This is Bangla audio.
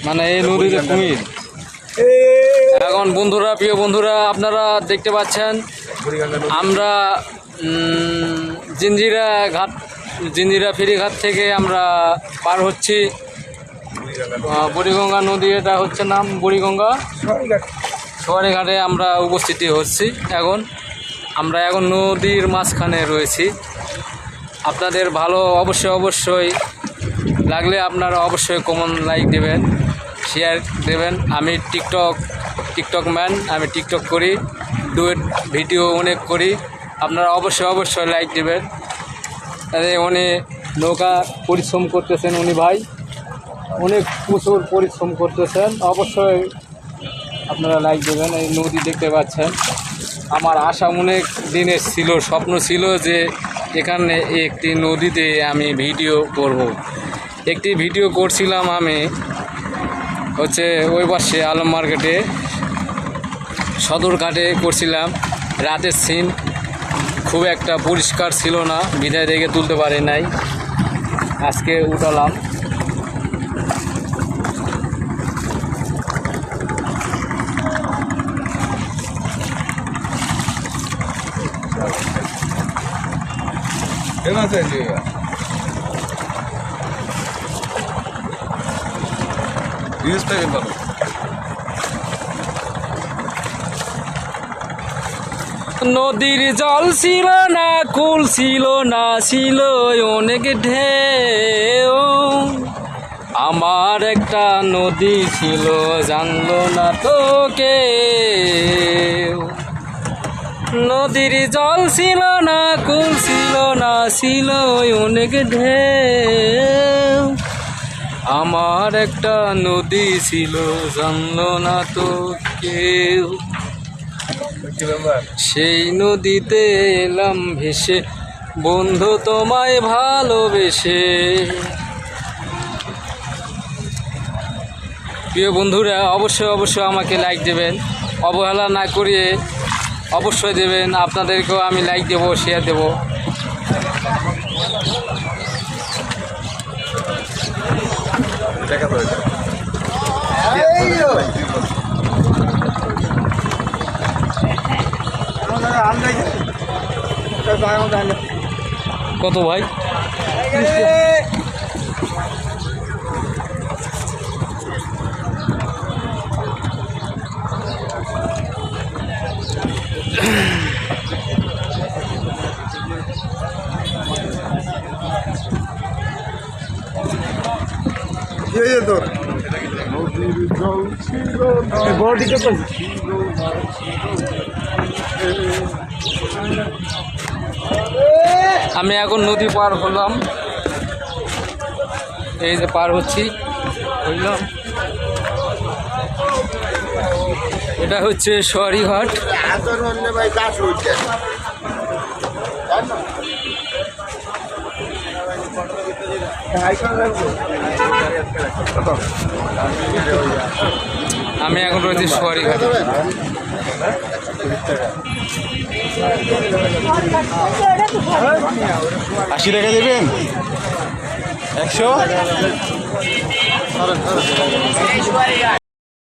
মানে এই নদীতে কুমির। এখন বন্ধুরা, প্রিয় বন্ধুরা, আপনারা দেখতে পাচ্ছেন আমরা জিঞ্জিরা ফেরিঘাট থেকে আমরা পার হচ্ছি বুড়িগঙ্গা নদী। এটা হচ্ছে নাম বুড়িগঙ্গা সোয়ারিঘাটে আমরা উপস্থিতি হচ্ছি। আমরা এখন নদীর মাঝখানে রয়েছি। আপনাদের ভালো অবশ্যই লাগলে আপনারা অবশ্যই কমেন্ট লাইক দেবেন, শেয়ার দেবেন। আমি টিকটক ম্যান, আমি টিকটক করি, ডুয়েট ভিডিও অনেক করি। আপনারা অবশ্যই লাইক দেবেন। উনি নৌকা পরিশ্রম করতেছেন, উনি ভাই অনেক প্রচুর পরিশ্রম করতেছেন। অবশ্যই আপনারা লাইক দেবেন। এই নদী দেখতে পাচ্ছেন। আমার আশা অনেক দিনের ছিল, স্বপ্ন ছিল যে এখানে একটি নদীতে আমি ভিডিও করব। একটি ভিডিও করছিলাম আমি হচ্ছে ওই পাশে আলম মার্কেটে সদরঘাটে করছিলাম। রাতের সিন খুব একটা পরিষ্কার ছিল না, বিদায় দেখে তুলতে পারি নাই। আজকে উঠালাম। নদীর জল ছিল না, কুল ছিল না, ছিল অনেক ঢেউ। আমার একটা নদী ছিল, জানলো না তো কেউ। নদীর জল ছিল না, কুল ছিল না, ছিল অনেক ঢেউ। আমার একটা নদী ছিল, জানলো না তো কেউ। সেই নদীতে এলাম ভেসে, বন্ধু তোমায় ভালোবেসে। প্রিয় বন্ধুরা, অবশ্যই আমাকে লাইক দেবেন, অবহেলা না করিয়ে অবশ্যই দেবেন। আপনাদেরকেও আমি লাইক দেবো, শেয়ার দেবো। কত ভাই? আমি এখন নদী পার হলাম, এই যে পার হচ্ছি, বুঝলাম। এটা হচ্ছে সোয়ারিঘাট। আমি এখন রয়েছি সোয়ারিঘাট। 80 টাকা দেবেন? 100?